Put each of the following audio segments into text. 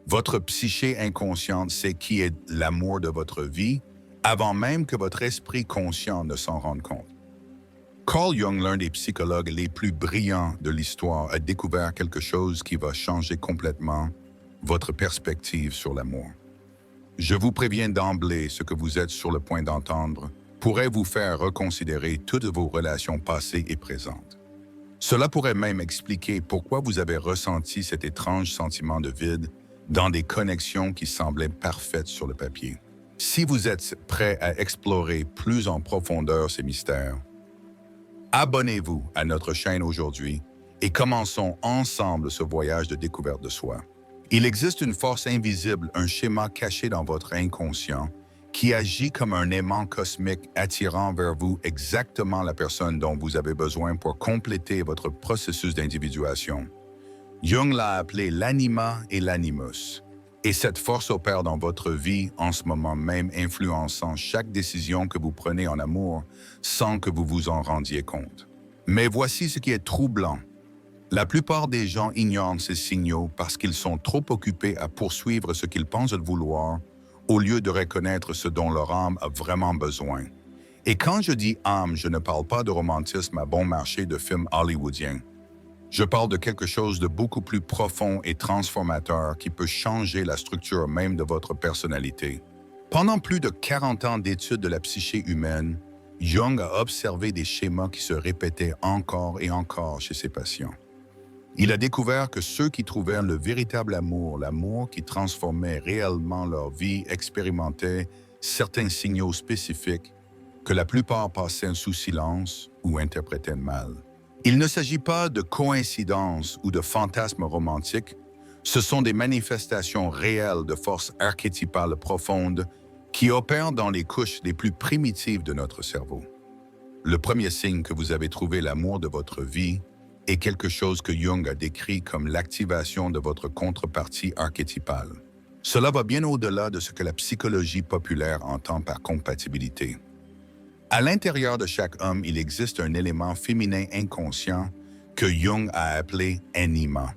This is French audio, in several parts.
Votre psyché inconsciente sait qui est l'amour de votre vie avant même que votre esprit conscient ne s'en rende compte. Carl Jung, l'un des psychologues les plus brillants de l'histoire, a découvert quelque chose qui va changer complètement votre perspective sur l'amour. Je vous préviens d'emblée, ce que vous êtes sur le point d'entendre pourrait vous faire reconsidérer toutes vos relations passées et présentes. Cela pourrait même expliquer pourquoi vous avez ressenti cet étrange sentiment de vide dans des connexions qui semblaient parfaites sur le papier. Si vous êtes prêt à explorer plus en profondeur ces mystères, abonnez-vous à notre chaîne aujourd'hui et commençons ensemble ce voyage de découverte de soi. Il existe une force invisible, un schéma caché dans votre inconscient qui agit comme un aimant cosmique attirant vers vous exactement la personne dont vous avez besoin pour compléter votre processus d'individuation. Jung l'a appelé l'anima et l'animus. Et cette force opère dans votre vie en ce moment même, influençant chaque décision que vous prenez en amour sans que vous vous en rendiez compte. Mais voici ce qui est troublant. La plupart des gens ignorent ces signaux parce qu'ils sont trop occupés à poursuivre ce qu'ils pensent vouloir au lieu de reconnaître ce dont leur âme a vraiment besoin. Et quand je dis âme, je ne parle pas de romantisme à bon marché de films hollywoodiens. Je parle de quelque chose de beaucoup plus profond et transformateur qui peut changer la structure même de votre personnalité. Pendant plus de 40 ans d'études de la psyché humaine, Jung a observé des schémas qui se répétaient encore et encore chez ses patients. Il a découvert que ceux qui trouvaient le véritable amour, l'amour qui transformait réellement leur vie, expérimentaient certains signaux spécifiques que la plupart passaient sous silence ou interprétaient mal. Il ne s'agit pas de coïncidence ou de fantasmes romantiques, ce sont des manifestations réelles de forces archétypales profondes qui opèrent dans les couches les plus primitives de notre cerveau. Le premier signe que vous avez trouvé l'amour de votre vie est quelque chose que Jung a décrit comme l'activation de votre contrepartie archétypale. Cela va bien au-delà de ce que la psychologie populaire entend par compatibilité. À l'intérieur de chaque homme, il existe un élément féminin inconscient que Jung a appelé anima.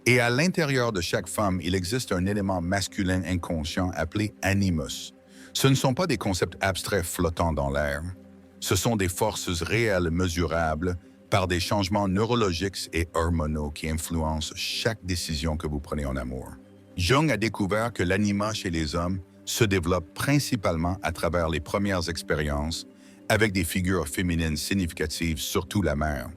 Et à l'intérieur de chaque femme, il existe un élément masculin inconscient appelé animus. Ce ne sont pas des concepts abstraits flottant dans l'air. Ce sont des forces réelles mesurables par des changements neurologiques et hormonaux qui influencent chaque décision que vous prenez en amour. Jung a découvert que l'anima chez les hommes se développe principalement à travers les premières expériences avec des figures féminines significatives, surtout la mère.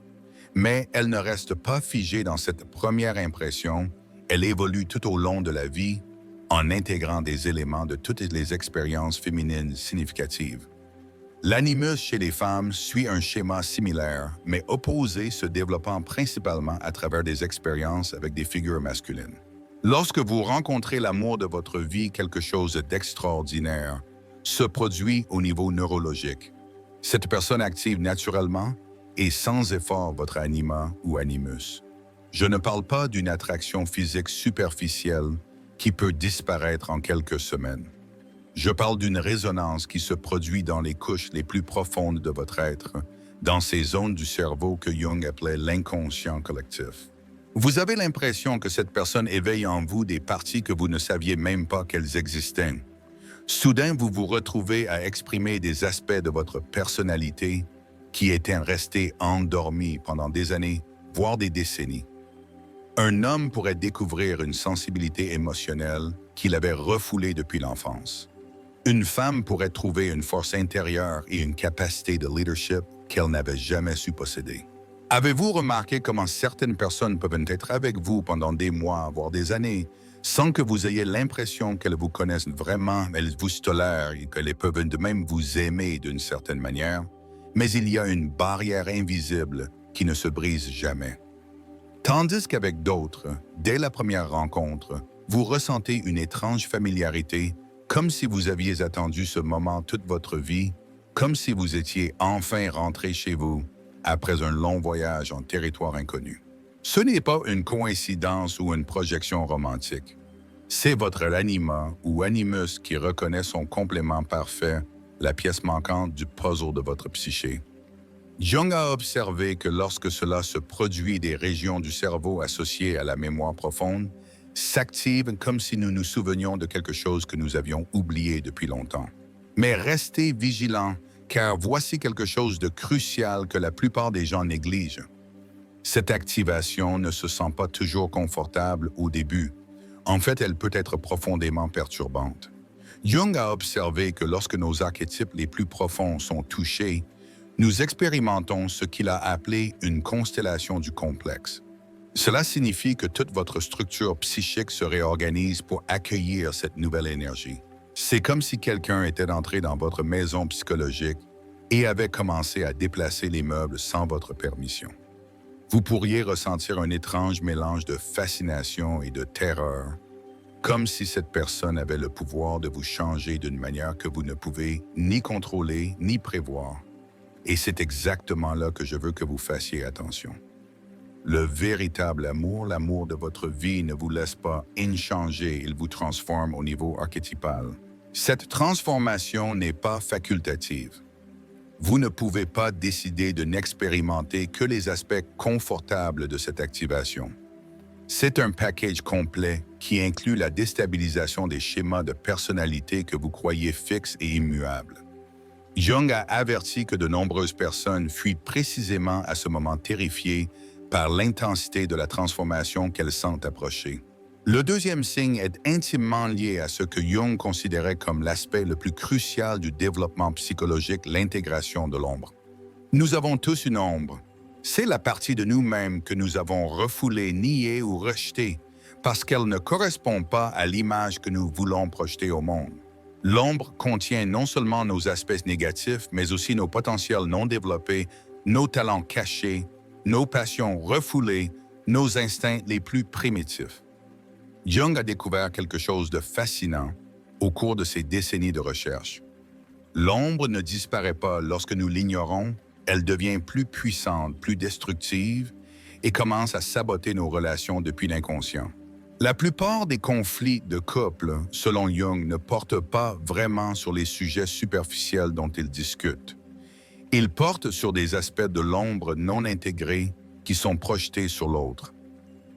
Mais elle ne reste pas figée dans cette première impression, elle évolue tout au long de la vie en intégrant des éléments de toutes les expériences féminines significatives. L'animus chez les femmes suit un schéma similaire, mais opposé, se développant principalement à travers des expériences avec des figures masculines. Lorsque vous rencontrez l'amour de votre vie, quelque chose d'extraordinaire se produit au niveau neurologique. Cette personne active naturellement et sans effort votre anima ou animus. Je ne parle pas d'une attraction physique superficielle qui peut disparaître en quelques semaines. Je parle d'une résonance qui se produit dans les couches les plus profondes de votre être, dans ces zones du cerveau que Jung appelait l'inconscient collectif. Vous avez l'impression que cette personne éveille en vous des parties que vous ne saviez même pas qu'elles existaient. Soudain, vous vous retrouvez à exprimer des aspects de votre personnalité qui étaient restés endormis pendant des années, voire des décennies. Un homme pourrait découvrir une sensibilité émotionnelle qu'il avait refoulée depuis l'enfance. Une femme pourrait trouver une force intérieure et une capacité de leadership qu'elle n'avait jamais su posséder. Avez-vous remarqué comment certaines personnes peuvent être avec vous pendant des mois, voire des années, sans que vous ayez l'impression qu'elles vous connaissent vraiment, elles vous tolèrent et qu'elles peuvent de même vous aimer d'une certaine manière, mais il y a une barrière invisible qui ne se brise jamais. Tandis qu'avec d'autres, dès la première rencontre, vous ressentez une étrange familiarité, comme si vous aviez attendu ce moment toute votre vie, comme si vous étiez enfin rentré chez vous après un long voyage en territoire inconnu. Ce n'est pas une coïncidence ou une projection romantique. C'est votre anima ou animus qui reconnaît son complément parfait, la pièce manquante du puzzle de votre psyché. Jung a observé que lorsque cela se produit des régions du cerveau associées à la mémoire profonde, s'activent comme si nous nous souvenions de quelque chose que nous avions oublié depuis longtemps. Mais restez vigilants, car voici quelque chose de crucial que la plupart des gens négligent. Cette activation ne se sent pas toujours confortable au début. En fait, elle peut être profondément perturbante. Jung a observé que lorsque nos archétypes les plus profonds sont touchés, nous expérimentons ce qu'il a appelé une constellation du complexe. Cela signifie que toute votre structure psychique se réorganise pour accueillir cette nouvelle énergie. C'est comme si quelqu'un était entré dans votre maison psychologique et avait commencé à déplacer les meubles sans votre permission. Vous pourriez ressentir un étrange mélange de fascination et de terreur, comme si cette personne avait le pouvoir de vous changer d'une manière que vous ne pouvez ni contrôler ni prévoir. Et c'est exactement là que je veux que vous fassiez attention. Le véritable amour, l'amour de votre vie, ne vous laisse pas inchanger, il vous transforme au niveau archétypal. Cette transformation n'est pas facultative. Vous ne pouvez pas décider de n'expérimenter que les aspects confortables de cette activation. C'est un package complet qui inclut la déstabilisation des schémas de personnalité que vous croyez fixes et immuables. Jung a averti que de nombreuses personnes fuient précisément à ce moment terrifiées par l'intensité de la transformation qu'elles sentent approcher. Le deuxième signe est intimement lié à ce que Jung considérait comme l'aspect le plus crucial du développement psychologique, l'intégration de l'ombre. Nous avons tous une ombre. C'est la partie de nous-mêmes que nous avons refoulée, niée ou rejetée parce qu'elle ne correspond pas à l'image que nous voulons projeter au monde. L'ombre contient non seulement nos aspects négatifs, mais aussi nos potentiels non développés, nos talents cachés, nos passions refoulées, nos instincts les plus primitifs. Jung a découvert quelque chose de fascinant au cours de ces décennies de recherche. L'ombre ne disparaît pas lorsque nous l'ignorons, elle devient plus puissante, plus destructive et commence à saboter nos relations depuis l'inconscient. La plupart des conflits de couple, selon Jung, ne portent pas vraiment sur les sujets superficiels dont ils discutent. Ils portent sur des aspects de l'ombre non intégrés qui sont projetés sur l'autre.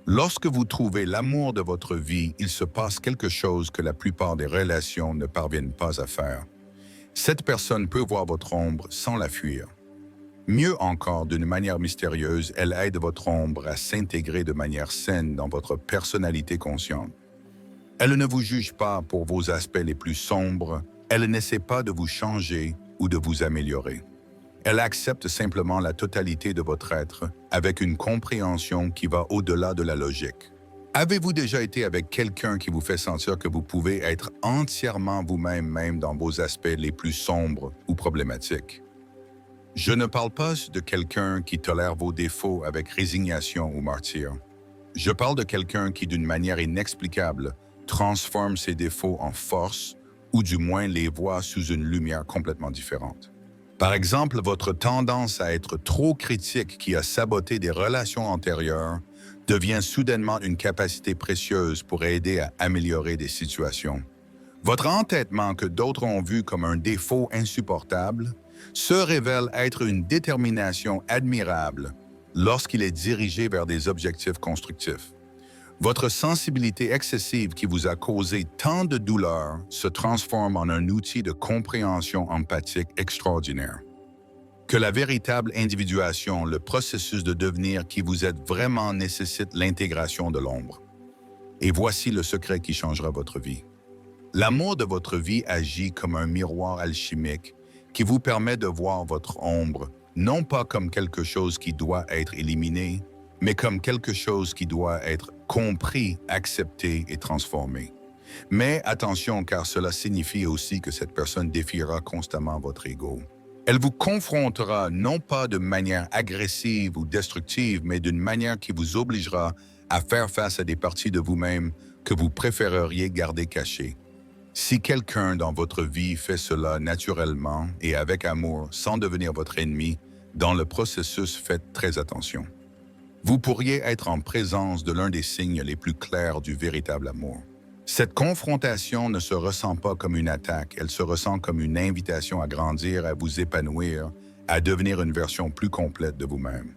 Lorsque vous trouvez l'amour de votre vie, il se passe quelque chose que la plupart des relations ne parviennent pas à faire. Cette personne peut voir votre ombre sans la fuir. Mieux encore, d'une manière mystérieuse, elle aide votre ombre à s'intégrer de manière saine dans votre personnalité consciente. Elle ne vous juge pas pour vos aspects les plus sombres, elle n'essaie pas de vous changer ou de vous améliorer. Elle accepte simplement la totalité de votre être avec une compréhension qui va au-delà de la logique. Avez-vous déjà été avec quelqu'un qui vous fait sentir que vous pouvez être entièrement vous-même, même dans vos aspects les plus sombres ou problématiques? Je ne parle pas de quelqu'un qui tolère vos défauts avec résignation ou martyre. Je parle de quelqu'un qui, d'une manière inexplicable, transforme ses défauts en force ou du moins les voit sous une lumière complètement différente. Par exemple, votre tendance à être trop critique qui a saboté des relations antérieures devient soudainement une capacité précieuse pour aider à améliorer des situations. Votre entêtement que d'autres ont vu comme un défaut insupportable se révèle être une détermination admirable lorsqu'il est dirigé vers des objectifs constructifs. Votre sensibilité excessive qui vous a causé tant de douleur se transforme en un outil de compréhension empathique extraordinaire. Que la véritable individuation, le processus de devenir qui vous êtes vraiment nécessite l'intégration de l'ombre. Et voici le secret qui changera votre vie. L'amour de votre vie agit comme un miroir alchimique qui vous permet de voir votre ombre, non pas comme quelque chose qui doit être éliminé, mais comme quelque chose qui doit être compris, accepté et transformé. Mais attention, car cela signifie aussi que cette personne défiera constamment votre ego. Elle vous confrontera non pas de manière agressive ou destructive, mais d'une manière qui vous obligera à faire face à des parties de vous-même que vous préféreriez garder cachées. Si quelqu'un dans votre vie fait cela naturellement et avec amour, sans devenir votre ennemi, dans le processus, faites très attention. Vous pourriez être en présence de l'un des signes les plus clairs du véritable amour. Cette confrontation ne se ressent pas comme une attaque, elle se ressent comme une invitation à grandir, à vous épanouir, à devenir une version plus complète de vous-même.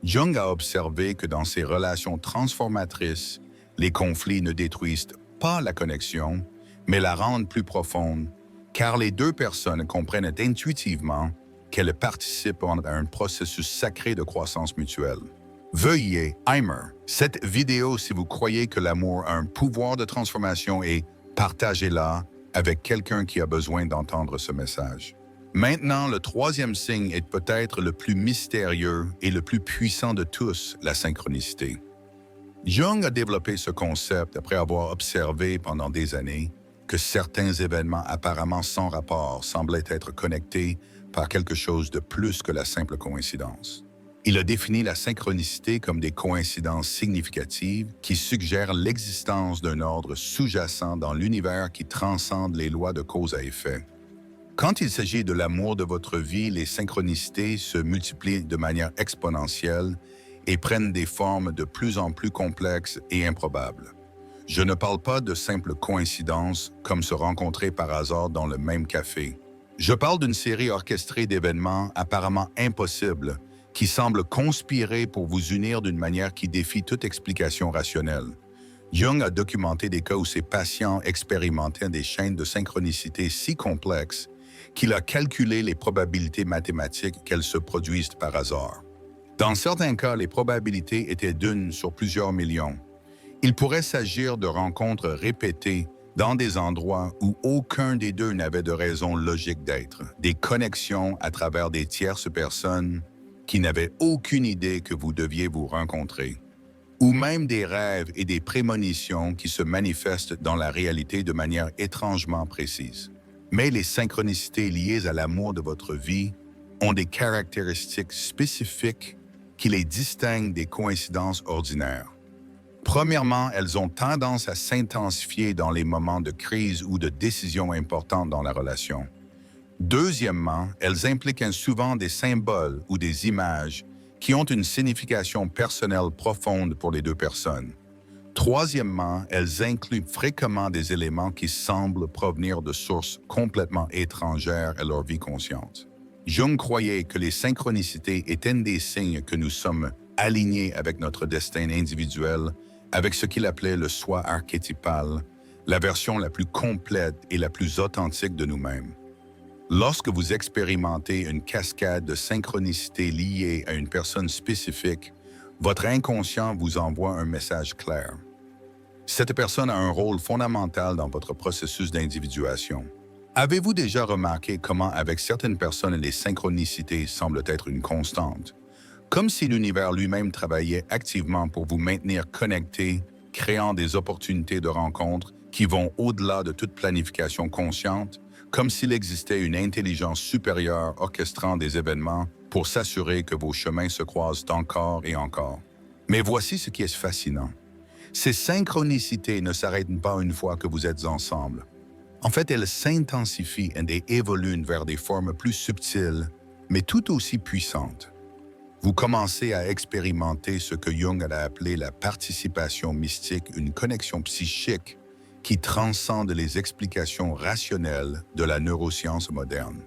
Jung a observé que dans ces relations transformatrices, Les conflits ne détruisent pas la connexion, mais la rendent plus profonde, car les deux personnes comprennent intuitivement qu'elles participent à un processus sacré de croissance mutuelle. Veuillez aimer cette vidéo si vous croyez que l'amour a un pouvoir de transformation et partagez-la avec quelqu'un qui a besoin d'entendre ce message. Maintenant, le troisième signe est peut-être le plus mystérieux et le plus puissant de tous, la synchronicité. Jung a développé ce concept après avoir observé pendant des années que certains événements apparemment sans rapport semblaient être connectés par quelque chose de plus que la simple coïncidence. Il a défini la synchronicité comme des coïncidences significatives qui suggèrent l'existence d'un ordre sous-jacent dans l'univers qui transcende les lois de cause à effet. Quand il s'agit de l'amour de votre vie, les synchronicités se multiplient de manière exponentielle et prennent des formes de plus en plus complexes et improbables. Je ne parle pas de simples coïncidences comme se rencontrer par hasard dans le même café. Je parle d'une série orchestrée d'événements apparemment impossibles qui semblent conspirer pour vous unir d'une manière qui défie toute explication rationnelle. Jung a documenté des cas où ses patients expérimentaient des chaînes de synchronicité si complexes qu'il a calculé les probabilités mathématiques qu'elles se produisent par hasard. Dans certains cas, les probabilités étaient d'une sur plusieurs millions. Il pourrait s'agir de rencontres répétées dans des endroits où aucun des deux n'avait de raison logique d'être, des connexions à travers des tierces personnes qui n'avaient aucune idée que vous deviez vous rencontrer, ou même des rêves et des prémonitions qui se manifestent dans la réalité de manière étrangement précise. Mais les synchronicités liées à l'amour de votre vie ont des caractéristiques spécifiques qui les distinguent des coïncidences ordinaires. Premièrement, elles ont tendance à s'intensifier dans les moments de crise ou de décision importantes dans la relation. Deuxièmement, elles impliquent souvent des symboles ou des images qui ont une signification personnelle profonde pour les deux personnes. Troisièmement, elles incluent fréquemment des éléments qui semblent provenir de sources complètement étrangères à leur vie consciente. Jung croyait que les synchronicités étaient des signes que nous sommes alignés avec notre destin individuel, avec ce qu'il appelait le soi archétypal, la version la plus complète et la plus authentique de nous-mêmes. Lorsque vous expérimentez une cascade de synchronicité liée à une personne spécifique, votre inconscient vous envoie un message clair. Cette personne a un rôle fondamental dans votre processus d'individuation. Avez-vous déjà remarqué comment avec certaines personnes les synchronicités semblent être une constante? Comme si l'univers lui-même travaillait activement pour vous maintenir connectés, créant des opportunités de rencontres qui vont au-delà de toute planification consciente, comme s'il existait une intelligence supérieure orchestrant des événements pour s'assurer que vos chemins se croisent encore et encore. Mais voici ce qui est fascinant. Ces synchronicités ne s'arrêtent pas une fois que vous êtes ensemble. En fait, elles s'intensifient et évoluent vers des formes plus subtiles, mais tout aussi puissantes. Vous commencez à expérimenter ce que Jung a appelé la participation mystique, une connexion psychique qui transcende les explications rationnelles de la neuroscience moderne.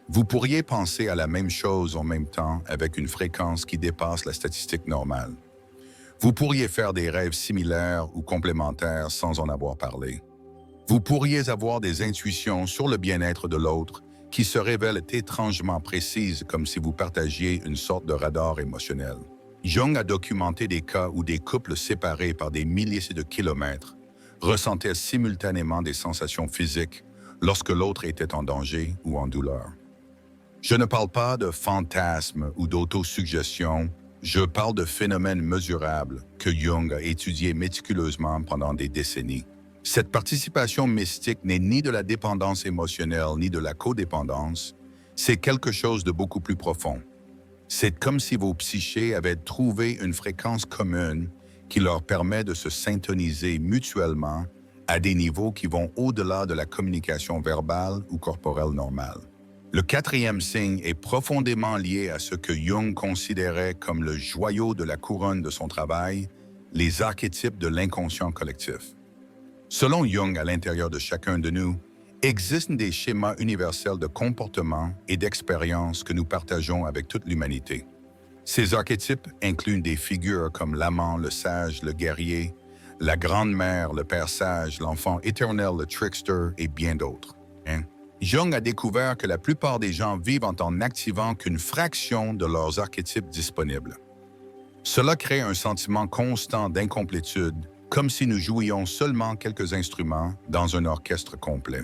Vous pourriez penser à la même chose en même temps avec une fréquence qui dépasse la statistique normale. Vous pourriez faire des rêves similaires ou complémentaires sans en avoir parlé. Vous pourriez avoir des intuitions sur le bien-être de l'autre qui se révèlent étrangement précises comme si vous partagiez une sorte de radar émotionnel. Jung a documenté des cas où des couples séparés par des milliers de kilomètres ressentaient simultanément des sensations physiques lorsque l'autre était en danger ou en douleur. Je ne parle pas de fantasmes ou d'autosuggestion, je parle de phénomènes mesurables que Jung a étudiés méticuleusement pendant des décennies. Cette participation mystique n'est ni de la dépendance émotionnelle ni de la codépendance, c'est quelque chose de beaucoup plus profond. C'est comme si vos psychés avaient trouvé une fréquence commune qui leur permet de se syntoniser mutuellement à des niveaux qui vont au-delà de la communication verbale ou corporelle normale. Le quatrième signe est profondément lié à ce que Jung considérait comme le joyau de la couronne de son travail, les archétypes de l'inconscient collectif. Selon Jung, à l'intérieur de chacun de nous, existent des schémas universels de comportement et d'expérience que nous partageons avec toute l'humanité. Ces archétypes incluent des figures comme l'amant, le sage, le guerrier, la grande-mère, le père sage, l'enfant éternel, le trickster et bien d'autres. Hein? Jung a découvert que la plupart des gens vivent en n'activant qu'une fraction de leurs archétypes disponibles. Cela crée un sentiment constant d'incomplétude, comme si nous jouions seulement quelques instruments dans un orchestre complet.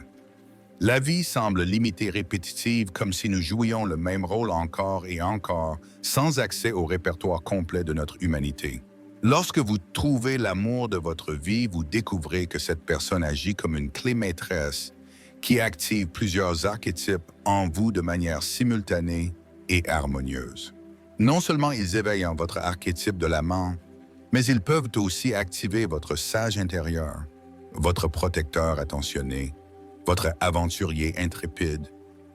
La vie semble limitée, répétitive, comme si nous jouions le même rôle encore et encore, sans accès au répertoire complet de notre humanité. Lorsque vous trouvez l'amour de votre vie, vous découvrez que cette personne agit comme une clé maîtresse qui active plusieurs archétypes en vous de manière simultanée et harmonieuse. Non seulement ils éveillent votre archétype de l'amant, mais ils peuvent aussi activer votre sage intérieur, votre protecteur attentionné, votre aventurier intrépide,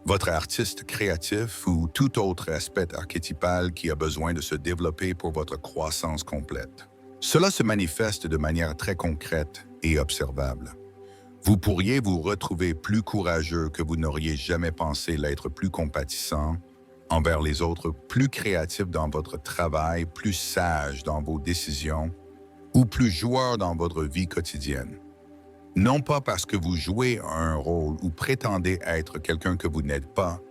votre artiste créatif ou tout autre aspect archétypal qui a besoin de se développer pour votre croissance complète. Cela se manifeste de manière très concrète et observable. Vous pourriez vous retrouver plus courageux que vous n'auriez jamais pensé l'être, plus compatissant envers les autres, plus créatif dans votre travail, plus sage dans vos décisions ou plus joueur dans votre vie quotidienne. Non pas parce que vous jouez un rôle ou prétendez être quelqu'un que vous n'êtes pas,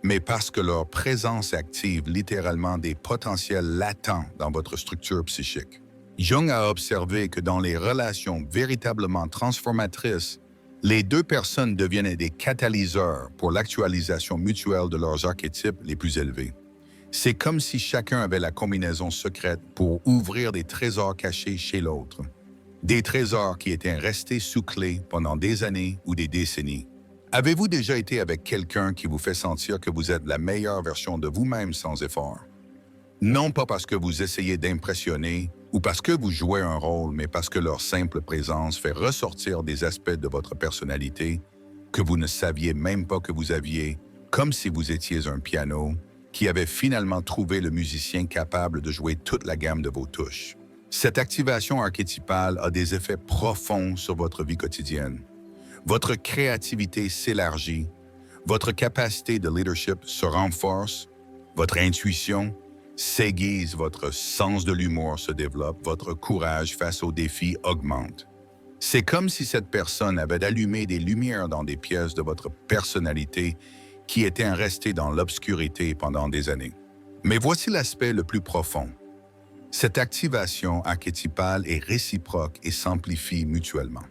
mais parce que leur présence active littéralement des potentiels latents dans votre structure psychique. Jung a observé que dans les relations véritablement transformatrices, les deux personnes deviennent des catalyseurs pour l'actualisation mutuelle de leurs archétypes les plus élevés. C'est comme si chacun avait la combinaison secrète pour ouvrir des trésors cachés chez l'autre. Des trésors qui étaient restés sous clé pendant des années ou des décennies. Avez-vous déjà été avec quelqu'un qui vous fait sentir que vous êtes la meilleure version de vous-même sans effort? Non pas parce que vous essayez d'impressionner ou parce que vous jouez un rôle, mais parce que leur simple présence fait ressortir des aspects de votre personnalité que vous ne saviez même pas que vous aviez, comme si vous étiez un piano qui avait finalement trouvé le musicien capable de jouer toute la gamme de vos touches. Cette activation archétypale a des effets profonds sur votre vie quotidienne. Votre créativité s'élargit, votre capacité de leadership se renforce, votre intuition s'aiguise, votre sens de l'humour se développe, votre courage face aux défis augmente. C'est comme si cette personne avait allumé des lumières dans des pièces de votre personnalité qui étaient restées dans l'obscurité pendant des années. Mais voici l'aspect le plus profond. Cette activation archétypale est réciproque et s'amplifie mutuellement.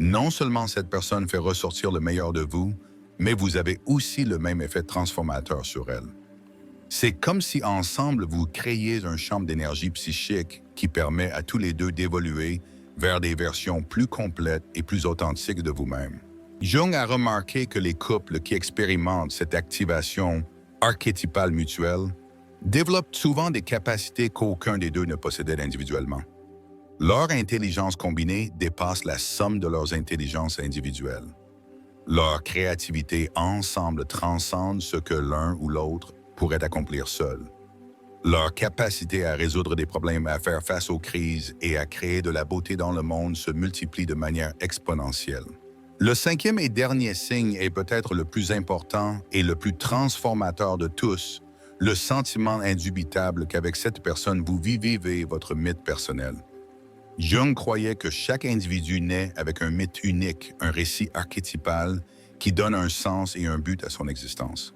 Non seulement cette personne fait ressortir le meilleur de vous, mais vous avez aussi le même effet transformateur sur elle. C'est comme si ensemble vous créiez un champ d'énergie psychique qui permet à tous les deux d'évoluer vers des versions plus complètes et plus authentiques de vous-même. Jung a remarqué que les couples qui expérimentent cette activation archétypale mutuelle développent souvent des capacités qu'aucun des deux ne possédait individuellement. Leur intelligence combinée dépasse la somme de leurs intelligences individuelles. Leur créativité ensemble transcende ce que l'un ou l'autre pourrait accomplir seul. Leur capacité à résoudre des problèmes, à faire face aux crises et à créer de la beauté dans le monde se multiplie de manière exponentielle. Le cinquième et dernier signe est peut-être le plus important et le plus transformateur de tous, le sentiment indubitable qu'avec cette personne, vous vivez votre mythe personnel. Jung croyait que chaque individu naît avec un mythe unique, un récit archétypal qui donne un sens et un but à son existence.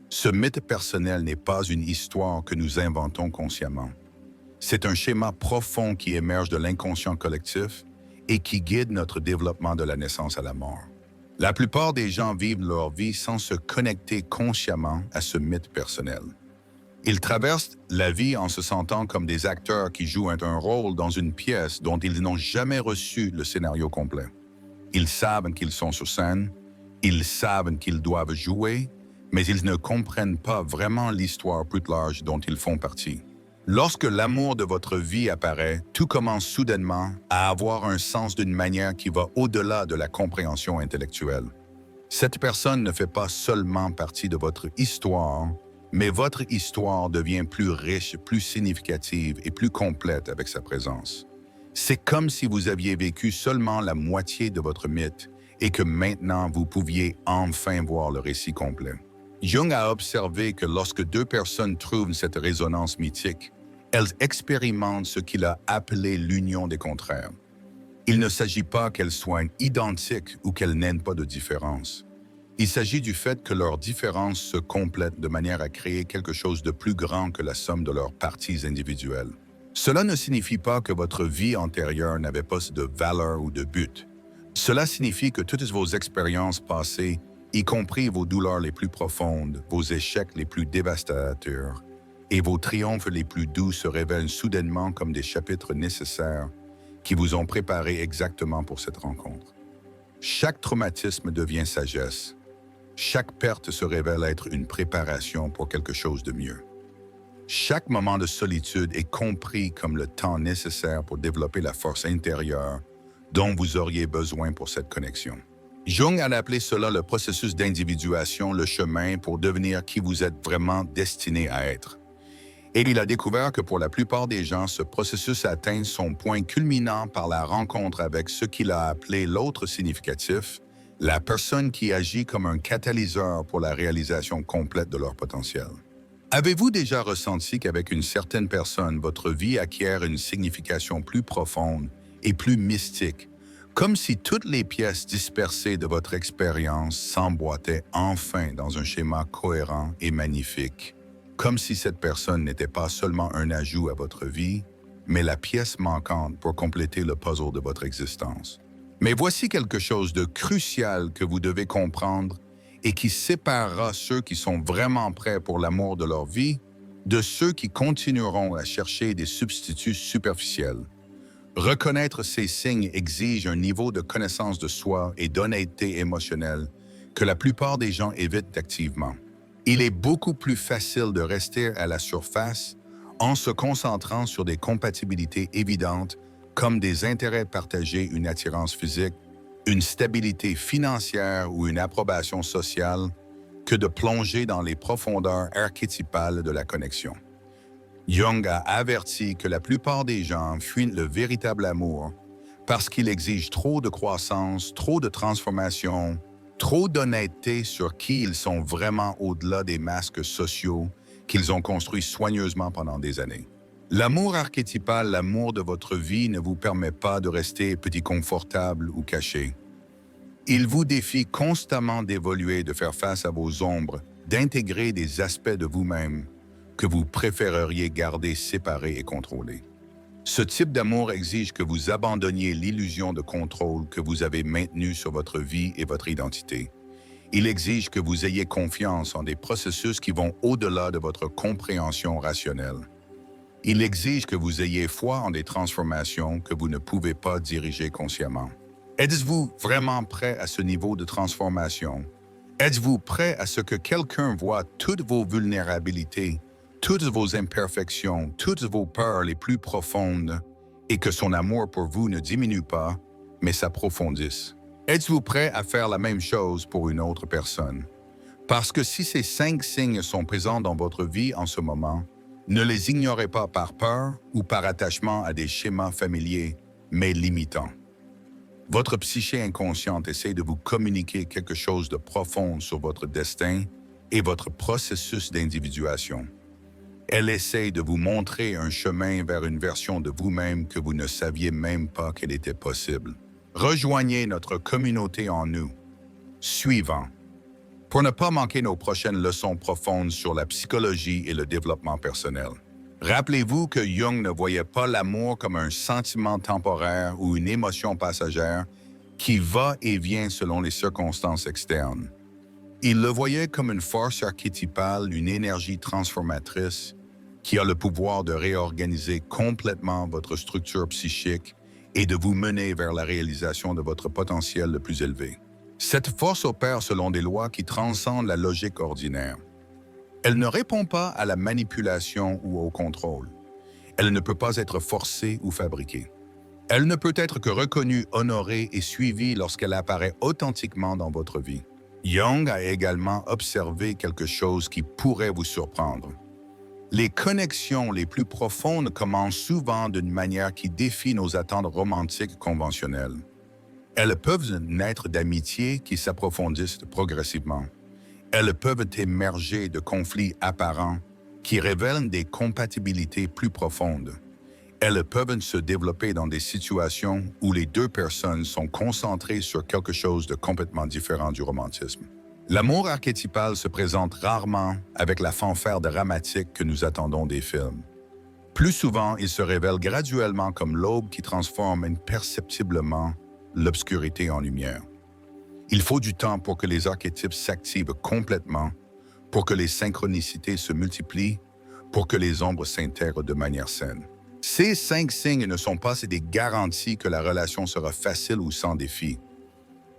Ce mythe personnel n'est pas une histoire que nous inventons consciemment. C'est un schéma profond qui émerge de l'inconscient collectif et qui guide notre développement de la naissance à la mort. La plupart des gens vivent leur vie sans se connecter consciemment à ce mythe personnel. Ils traversent la vie en se sentant comme des acteurs qui jouent un rôle dans une pièce dont ils n'ont jamais reçu le scénario complet. Ils savent qu'ils sont sur scène, ils savent qu'ils doivent jouer, mais ils ne comprennent pas vraiment l'histoire plus large dont ils font partie. Lorsque l'amour de votre vie apparaît, tout commence soudainement à avoir un sens d'une manière qui va au-delà de la compréhension intellectuelle. Cette personne ne fait pas seulement partie de votre histoire, mais votre histoire devient plus riche, plus significative et plus complète avec sa présence. C'est comme si vous aviez vécu seulement la moitié de votre mythe et que maintenant vous pouviez enfin voir le récit complet. Jung a observé que lorsque deux personnes trouvent cette résonance mythique, elles expérimentent ce qu'il a appelé l'union des contraires. Il ne s'agit pas qu'elles soient identiques ou qu'elles n'aient pas de différence. Il s'agit du fait que leurs différences se complètent de manière à créer quelque chose de plus grand que la somme de leurs parties individuelles. Cela ne signifie pas que votre vie antérieure n'avait pas de valeur ou de but. Cela signifie que toutes vos expériences passées, y compris vos douleurs les plus profondes, vos échecs les plus dévastateurs et vos triomphes les plus doux se révèlent soudainement comme des chapitres nécessaires qui vous ont préparé exactement pour cette rencontre. Chaque traumatisme devient sagesse. Chaque perte se révèle être une préparation pour quelque chose de mieux. Chaque moment de solitude est compris comme le temps nécessaire pour développer la force intérieure dont vous auriez besoin pour cette connexion. Jung a appelé cela le processus d'individuation, le chemin pour devenir qui vous êtes vraiment destiné à être. Et il a découvert que pour la plupart des gens, ce processus atteint son point culminant par la rencontre avec ce qu'il a appelé l'autre significatif, la personne qui agit comme un catalyseur pour la réalisation complète de leur potentiel. Avez-vous déjà ressenti qu'avec une certaine personne, votre vie acquiert une signification plus profonde et plus mystique, comme si toutes les pièces dispersées de votre expérience s'emboîtaient enfin dans un schéma cohérent et magnifique, comme si cette personne n'était pas seulement un ajout à votre vie, mais la pièce manquante pour compléter le puzzle de votre existence. Mais voici quelque chose de crucial que vous devez comprendre et qui séparera ceux qui sont vraiment prêts pour l'amour de leur vie de ceux qui continueront à chercher des substituts superficiels. Reconnaître ces signes exige un niveau de connaissance de soi et d'honnêteté émotionnelle que la plupart des gens évitent activement. Il est beaucoup plus facile de rester à la surface en se concentrant sur des compatibilités évidentes comme des intérêts partagés, une attirance physique, une stabilité financière ou une approbation sociale, que de plonger dans les profondeurs archétypales de la connexion. Jung a averti que la plupart des gens fuient le véritable amour parce qu'il exige trop de croissance, trop de transformation, trop d'honnêteté sur qui ils sont vraiment au-delà des masques sociaux qu'ils ont construits soigneusement pendant des années. L'amour archétypal, l'amour de votre vie, ne vous permet pas de rester petit confortable ou caché. Il vous défie constamment d'évoluer, de faire face à vos ombres, d'intégrer des aspects de vous-même que vous préféreriez garder séparés et contrôlés. Ce type d'amour exige que vous abandonniez l'illusion de contrôle que vous avez maintenue sur votre vie et votre identité. Il exige que vous ayez confiance en des processus qui vont au-delà de votre compréhension rationnelle. Il exige que vous ayez foi en des transformations que vous ne pouvez pas diriger consciemment. Êtes-vous vraiment prêt à ce niveau de transformation? Êtes-vous prêt à ce que quelqu'un voit toutes vos vulnérabilités, toutes vos imperfections, toutes vos peurs les plus profondes et que son amour pour vous ne diminue pas, mais s'approfondisse? Êtes-vous prêt à faire la même chose pour une autre personne? Parce que si ces 5 signes sont présents dans votre vie en ce moment, ne les ignorez pas par peur ou par attachement à des schémas familiers, mais limitants. Votre psyché inconsciente essaie de vous communiquer quelque chose de profond sur votre destin et votre processus d'individuation. Elle essaie de vous montrer un chemin vers une version de vous-même que vous ne saviez même pas qu'elle était possible. Rejoignez notre communauté en nous. Suivant. Pour ne pas manquer nos prochaines leçons profondes sur la psychologie et le développement personnel. Rappelez-vous que Jung ne voyait pas l'amour comme un sentiment temporaire ou une émotion passagère qui va et vient selon les circonstances externes. Il le voyait comme une force archétypale, une énergie transformatrice qui a le pouvoir de réorganiser complètement votre structure psychique et de vous mener vers la réalisation de votre potentiel le plus élevé. Cette force opère selon des lois qui transcendent la logique ordinaire. Elle ne répond pas à la manipulation ou au contrôle. Elle ne peut pas être forcée ou fabriquée. Elle ne peut être que reconnue, honorée et suivie lorsqu'elle apparaît authentiquement dans votre vie. Jung a également observé quelque chose qui pourrait vous surprendre. Les connexions les plus profondes commencent souvent d'une manière qui défie nos attentes romantiques conventionnelles. Elles peuvent naître d'amitiés qui s'approfondissent progressivement. Elles peuvent émerger de conflits apparents qui révèlent des compatibilités plus profondes. Elles peuvent se développer dans des situations où les deux personnes sont concentrées sur quelque chose de complètement différent du romantisme. L'amour archétypal se présente rarement avec la fanfare dramatique que nous attendons des films. Plus souvent, il se révèle graduellement comme l'aube qui transforme imperceptiblement l'obscurité en lumière. Il faut du temps pour que les archétypes s'activent complètement, pour que les synchronicités se multiplient, pour que les ombres s'intègrent de manière saine. Ces 5 signes ne sont pas des garanties que la relation sera facile ou sans défi.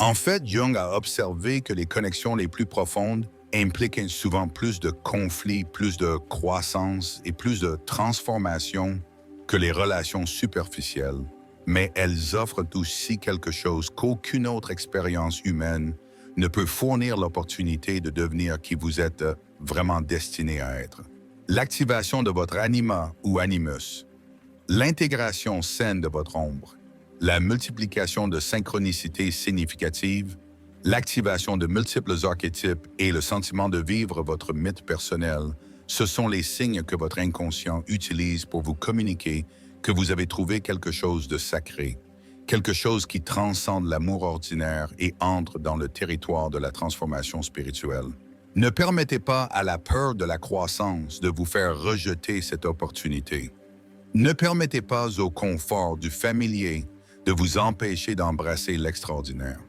En fait, Jung a observé que les connexions les plus profondes impliquent souvent plus de conflits, plus de croissance et plus de transformation que les relations superficielles, mais elles offrent aussi quelque chose qu'aucune autre expérience humaine ne peut fournir l'opportunité de devenir qui vous êtes vraiment destiné à être. L'activation de votre anima ou animus, l'intégration saine de votre ombre, la multiplication de synchronicités significatives, l'activation de multiples archétypes et le sentiment de vivre votre mythe personnel, ce sont les signes que votre inconscient utilise pour vous communiquer que vous avez trouvé quelque chose de sacré, quelque chose qui transcende l'amour ordinaire et entre dans le territoire de la transformation spirituelle. Ne permettez pas à la peur de la croissance de vous faire rejeter cette opportunité. Ne permettez pas au confort du familier de vous empêcher d'embrasser l'extraordinaire.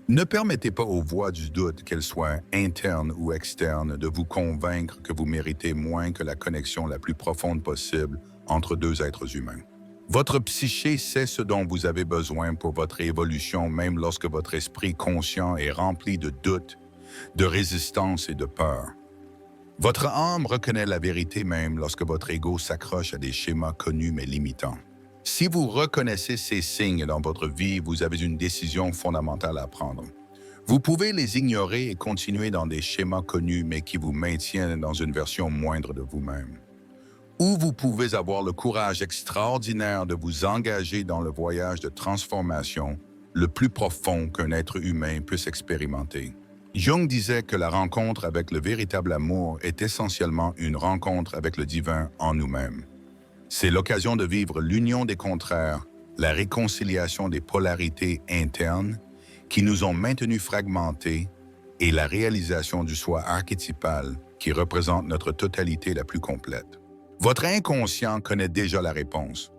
Ne permettez pas aux voix du doute, qu'elles soient internes ou externes, de vous convaincre que vous méritez moins que la connexion la plus profonde possible entre deux êtres humains. Votre psyché sait ce dont vous avez besoin pour votre évolution, même lorsque votre esprit conscient est rempli de doutes, de résistance et de peur. Votre âme reconnaît la vérité même lorsque votre ego s'accroche à des schémas connus mais limitants. Si vous reconnaissez ces signes dans votre vie, vous avez une décision fondamentale à prendre. Vous pouvez les ignorer et continuer dans des schémas connus mais qui vous maintiennent dans une version moindre de vous-même. Ou vous pouvez avoir le courage extraordinaire de vous engager dans le voyage de transformation le plus profond qu'un être humain puisse expérimenter. Jung disait que la rencontre avec le véritable amour est essentiellement une rencontre avec le divin en nous-mêmes. C'est l'occasion de vivre l'union des contraires, la réconciliation des polarités internes qui nous ont maintenus fragmentés et la réalisation du soi archétypal qui représente notre totalité la plus complète. Votre inconscient connaît déjà la réponse.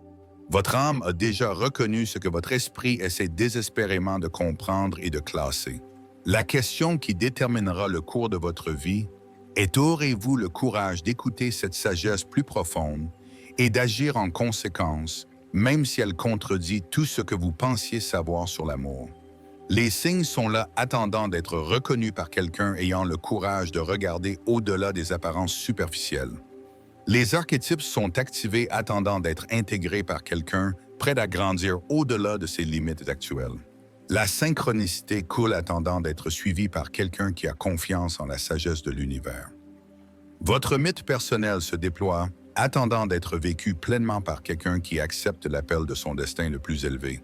Votre âme a déjà reconnu ce que votre esprit essaie désespérément de comprendre et de classer. La question qui déterminera le cours de votre vie est: aurez-vous le courage d'écouter cette sagesse plus profonde et d'agir en conséquence, même si elle contredit tout ce que vous pensiez savoir sur l'amour? Les signes sont là attendant d'être reconnus par quelqu'un ayant le courage de regarder au-delà des apparences superficielles. Les archétypes sont activés attendant d'être intégrés par quelqu'un prêt à grandir au-delà de ses limites actuelles. La synchronicité coule attendant d'être suivie par quelqu'un qui a confiance en la sagesse de l'univers. Votre mythe personnel se déploie attendant d'être vécu pleinement par quelqu'un qui accepte l'appel de son destin le plus élevé.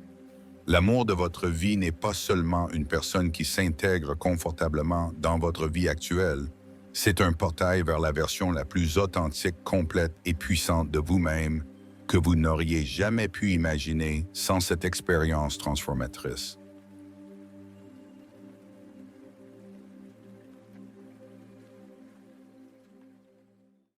L'amour de votre vie n'est pas seulement une personne qui s'intègre confortablement dans votre vie actuelle, c'est un portail vers la version la plus authentique, complète et puissante de vous-même que vous n'auriez jamais pu imaginer sans cette expérience transformatrice.